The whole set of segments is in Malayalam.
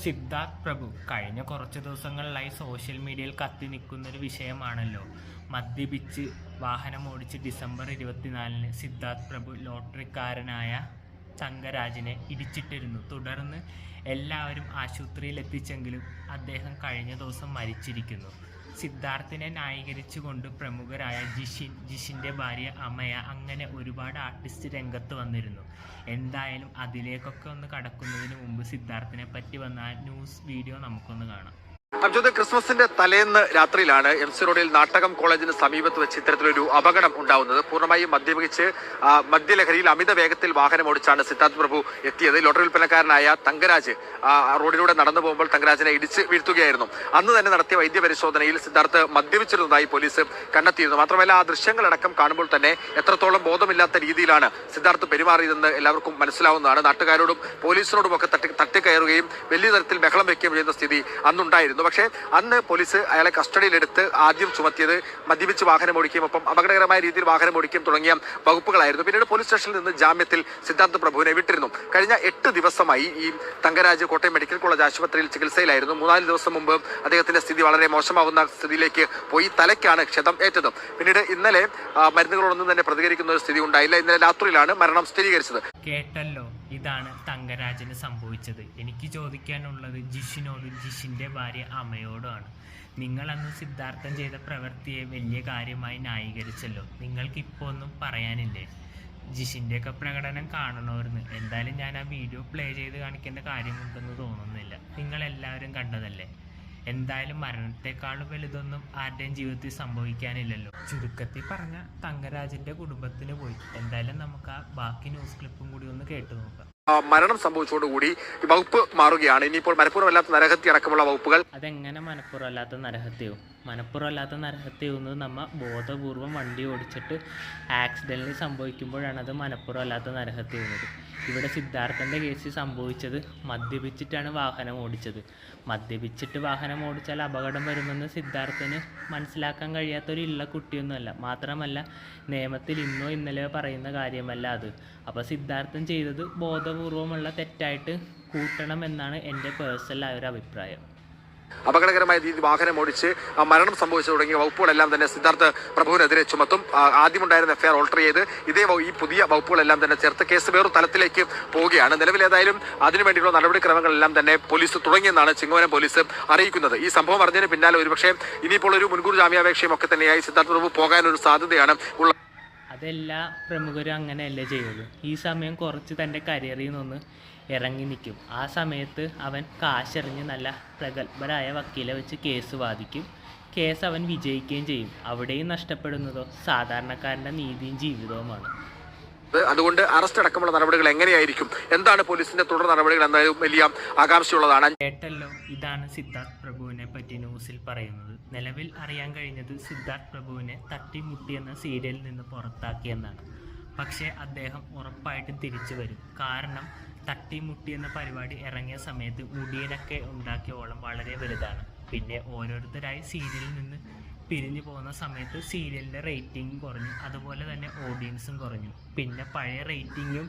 സിദ്ധാർത്ഥ് പ്രഭു കഴിഞ്ഞ കുറച്ച് ദിവസങ്ങളിലായി സോഷ്യൽ മീഡിയയിൽ കത്തി നിൽക്കുന്നൊരു വിഷയമാണല്ലോ. മദ്യപിച്ച് വാഹനമോടിച്ച് ഡിസംബർ 24-ന് സിദ്ധാർത്ഥ് പ്രഭു ലോട്ടറിക്കാരനായ തങ്കരാജിനെ ഇടിച്ചിട്ടിരുന്നു. തുടർന്ന് എല്ലാവരും ആശുപത്രിയിൽ എത്തിച്ചെങ്കിലും അദ്ദേഹം കഴിഞ്ഞ ദിവസം മരിച്ചിരിക്കുന്നു. സിദ്ധാർത്ഥിനെ ന്യായീകരിച്ചുകൊണ്ട് പ്രമുഖരായ ജിഷിൻ്റെ ഭാര്യ അമയ, അങ്ങനെ ഒരുപാട് ആർട്ടിസ്റ്റ് രംഗത്ത് വന്നിരുന്നു. എന്തായാലും അതിലേക്കൊക്കെ ഒന്ന് കടക്കുന്നതിന് മുമ്പ് സിദ്ധാർത്ഥിനെ പറ്റി വന്ന ന്യൂസ് വീഡിയോ നമുക്കൊന്ന് കാണാം. അബ്ജോദ്, ക്രിസ്മസിന്റെ തലേന്ന് രാത്രിയിലാണ് MC റോഡിൽ നാട്ടകം കോളേജിന് സമീപത്ത് വെച്ച് ഇത്തരത്തിലൊരു അപകടം ഉണ്ടാവുന്നത്. പൂർണ്ണമായും മദ്യപിച്ച് മദ്യലഹരിയിൽ അമിത വേഗത്തിൽ വാഹനം ഓടിച്ചാണ് സിദ്ധാർത്ഥ് പ്രഭു എത്തിയത്. ലോട്ടറി വിൽപ്പനക്കാരനായ തങ്കരാജ് റോഡിലൂടെ നടന്നു പോകുമ്പോൾ തങ്കരാജിനെ ഇടിച്ച് വീഴ്ത്തുകയായിരുന്നു. അന്ന് തന്നെ നടത്തിയ വൈദ്യപരിശോധനയിൽ സിദ്ധാർത്ഥ് മദ്യപിച്ചിരുന്നതായി പോലീസ് കണ്ടെത്തിയിരുന്നു. മാത്രമല്ല, ആ ദൃശ്യങ്ങളടക്കം കാണുമ്പോൾ തന്നെ എത്രത്തോളം ബോധമില്ലാത്ത രീതിയിലാണ് സിദ്ധാർത്ഥ് പെരുമാറിയതെന്ന് എല്ലാവർക്കും മനസ്സിലാവുന്നതാണ്. നാട്ടുകാരോടും പോലീസിനോടുമൊക്കെ തട്ടിക്കയറുകയും വലിയ തരത്തിൽ ബഹളം വയ്ക്കുകയും ചെയ്യുന്ന സ്ഥിതി അന്നുണ്ടായിരുന്നു. പക്ഷേ അന്ന് പോലീസ് അയാളെ കസ്റ്റഡിയിലെടുത്ത് ആദ്യം ചുമത്തിയത് മദ്യപിച്ച് വാഹനം ഓടിക്കുകയും ഒപ്പം അപകടകരമായ രീതിയിൽ വാഹനം ഓടിക്കുകയും തുടങ്ങിയ വകുപ്പുകളായിരുന്നു. പിന്നീട് പോലീസ് സ്റ്റേഷനിൽ നിന്ന് ജാമ്യത്തിൽ സിദ്ധാർത്ഥ് പ്രഭുവിനെ വിട്ടിരുന്നു. കഴിഞ്ഞ 8 ദിവസമായി ഈ തങ്കരാജ് കോട്ടയം മെഡിക്കൽ കോളേജ് ആശുപത്രിയിൽ ചികിത്സയിലായിരുന്നു. 3-4 ദിവസം മുമ്പ് അദ്ദേഹത്തിന്റെ സ്ഥിതി വളരെ മോശമാവുന്ന സ്ഥിതിയിലേക്ക് പോയി. തലയ്ക്കാണ് ക്ഷതം ഏറ്റത്. പിന്നീട് ഇന്നലെ മരുന്നുകളൊന്നും തന്നെ പ്രതികരിക്കുന്ന ഒരു സ്ഥിതി ഉണ്ടായില്ല. ഇന്നലെ രാത്രിയിലാണ് മരണം സ്ഥിരീകരിച്ചത്. കേട്ടല്ലോ, ഇതാണ് തങ്കരാജിന് സംഭവിച്ചത്. എനിക്ക് ചോദിക്കാനുള്ളത് ജിഷിനോടും ജിഷിൻ്റെ ഭാര്യ അമ്മയോടുമാണ്. നിങ്ങൾ അന്ന് സിദ്ധാർത്ഥൻ ചെയ്ത പ്രവൃത്തിയെ വലിയ കാര്യമായി ന്യായീകരിച്ചല്ലോ. നിങ്ങൾക്ക് ഇപ്പോൾ ഒന്നും പറയാനില്ലേ? ജിഷിൻ്റെയൊക്കെ പ്രകടനം കാണണമായിരുന്നു. എന്തായാലും ഞാൻ ആ വീഡിയോ പ്ലേ ചെയ്ത് കാണിക്കേണ്ട കാര്യമുണ്ടെന്ന് തോന്നുന്നില്ല. നിങ്ങളെല്ലാവരും കണ്ടതല്ലേ. എന്തായാലും മരണത്തെക്കാളും വലുതൊന്നും ആരുടെയും ജീവിതത്തിൽ സംഭവിക്കാനില്ലല്ലോ. ചുരുക്കത്തിൽ പറഞ്ഞ തങ്കരാജിൻ്റെ കുടുംബത്തിന് പോയി. എന്തായാലും നമുക്ക് ആ ബാക്കി ന്യൂസ് ക്ലിപ്പും കൂടി ഒന്ന് കേട്ടു നോക്കാം. മരണം സംഭവിച്ചതോടുകൂടി വകുപ്പ് മാറുകയാണ്. ഇനിയിപ്പോൾ മനഃപൂർവ്വമല്ലാത്ത നരഹത്യ അടക്കമുള്ള വകുപ്പുകൾ. അതെങ്ങനെ മനഃപൂർവ്വമല്ലാത്ത നരഹത്യവും? മനഃപൂർവ്വമല്ലാത്ത നരഹത്യവും നമ്മൾ ബോധപൂർവം വണ്ടി ഓടിച്ചിട്ട് ആക്സിഡൻറ്റിൽ സംഭവിക്കുമ്പോഴാണ് അത് മനഃപൂർവ്വമല്ലാത്ത നരഹത്യവുന്നത്. ഇവിടെ സിദ്ധാർത്ഥൻ്റെ കേസിൽ സംഭവിച്ചത് മദ്യപിച്ചിട്ടാണ് വാഹനം ഓടിച്ചത്. മദ്യപിച്ചിട്ട് വാഹനം ഓടിച്ചാൽ അപകടം വരുമെന്ന് സിദ്ധാർത്ഥന് മനസ്സിലാക്കാൻ കഴിയാത്തൊരു കുട്ടിയൊന്നുമല്ല. മാത്രമല്ല, നിയമത്തിൽ ഇന്നോ ഇന്നലെയോ പറയുന്ന കാര്യമല്ല അത്. അപ്പോൾ സിദ്ധാർത്ഥൻ ചെയ്തത് ബോധപൂർവമുള്ള തെറ്റായിട്ട് കൂട്ടണം എന്നാണ് എൻ്റെ പേഴ്സണലായ ഒരു അഭിപ്രായം. അപകടകരമായ രീതിയിൽ വാഹനം ഓടിച്ച് മരണം സംഭവിച്ചു തുടങ്ങിയ വകുപ്പുകളെല്ലാം തന്നെ സിദ്ധാർത്ഥ് പ്രഭുവിനെതിരെ ചുമത്തും. ആദ്യമുണ്ടായിരുന്ന FIR ഓൾട്ടർ ചെയ്ത് ഈ പുതിയ വകുപ്പുകളെല്ലാം തന്നെ ചേർത്ത് കേസ് വേറൊരു തലത്തിലേക്ക് പോവുകയാണ്. നിലവിൽ ഏതായാലും അതിനുവേണ്ടിയുള്ള നടപടിക്രമങ്ങളെല്ലാം തന്നെ പോലീസ് തുടങ്ങിയെന്നാണ് ചിങ്ങവനം പോലീസ് അറിയിക്കുന്നത്. ഈ സംഭവം അറിഞ്ഞതിന് പിന്നാലെ ഒരുപക്ഷെ ഇനിയിപ്പോൾ ഒരു മുൻകൂർ ജാമ്യാപേക്ഷയും ഒക്കെ തന്നെയായി സിദ്ധാർത്ഥ് പ്രഭു പോകാനൊരു സാധ്യതയാണ് ഉള്ളത്. അതെല്ലാ പ്രമുഖരും അങ്ങനെയല്ലേ ചെയ്യുള്ളൂ. ഈ സമയം കുറച്ച് തൻ്റെ കരിയറിൽ നിന്ന് ഇറങ്ങി നിൽക്കും. ആ സമയത്ത് അവൻ കാശെറിഞ്ഞ് നല്ല പ്രഗത്ഭരായ വക്കീലെ വെച്ച് കേസ് വാദിക്കും. കേസ് അവൻ വിജയിക്കുകയും ചെയ്യും. അവിടെയും നഷ്ടപ്പെടുന്നതോ സാധാരണക്കാരൻ്റെ നീതിയും ജീവിതവുമാണ്. അതുകൊണ്ട് അറസ്റ്റ് അടക്കമുള്ള നടപടികൾ എങ്ങനെയായിരിക്കും, എന്താണ് പോലീസിന്റെ തുടർ നടപടികൾ എന്നാലും വലിയ ആകാംക്ഷയുള്ളതാണ്. കേട്ടല്ലോ, ഇതാണ് സിദ്ധാർത്ഥ് പ്രഭുവിനെ പറ്റി ന്യൂസിൽ പറയുന്നത്. നിലവിൽ അറിയാൻ കഴിഞ്ഞത് സിദ്ധാർത്ഥ് പ്രഭുവിനെ തട്ടിമുട്ടി എന്ന സീരിയലിൽ നിന്ന് പുറത്താക്കിയെന്നാണ്. പക്ഷേ അദ്ദേഹം ഉറപ്പായിട്ടും തിരിച്ചു വരും. കാരണം തട്ടിമുട്ടി എന്ന പരിപാടി ഇറങ്ങിയ സമയത്ത് മുടിയനൊക്കെ ഉണ്ടാക്കിയ ഓളം വളരെ വലുതാണ്. പിന്നെ ഓരോരുത്തരായി സീരിയലിൽ നിന്ന് പിരിഞ്ഞു പോകുന്ന സമയത്ത് സീരിയലിൻ്റെ റേറ്റിംഗും കുറഞ്ഞു, അതുപോലെ തന്നെ ഓഡിയൻസും കുറഞ്ഞു. പിന്നെ പഴയ റേറ്റിംഗും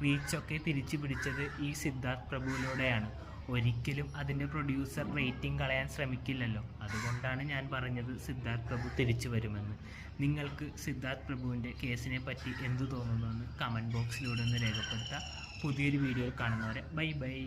റീച്ചൊക്കെ തിരിച്ചു പിടിച്ചത് ഈ സിദ്ധാർത്ഥ് പ്രഭുവിലൂടെയാണ്. ഒരിക്കലും അതിൻ്റെ പ്രൊഡ്യൂസർ റേറ്റിംഗ് കളയാൻ ശ്രമിക്കില്ലല്ലോ. അതുകൊണ്ടാണ് ഞാൻ പറഞ്ഞത് സിദ്ധാർത്ഥ് പ്രഭു തിരിച്ചു വരുമെന്ന്. നിങ്ങൾക്ക് സിദ്ധാർത്ഥ് പ്രഭുവിൻ്റെ കേസിനെ പറ്റി എന്തു തോന്നുന്നുവെന്ന് കമൻറ്റ് ബോക്സിലൂടെ ഒന്ന് രേഖപ്പെടുത്താം. പുതിയൊരു വീഡിയോയിൽ കാണുന്നവരെ ബൈ.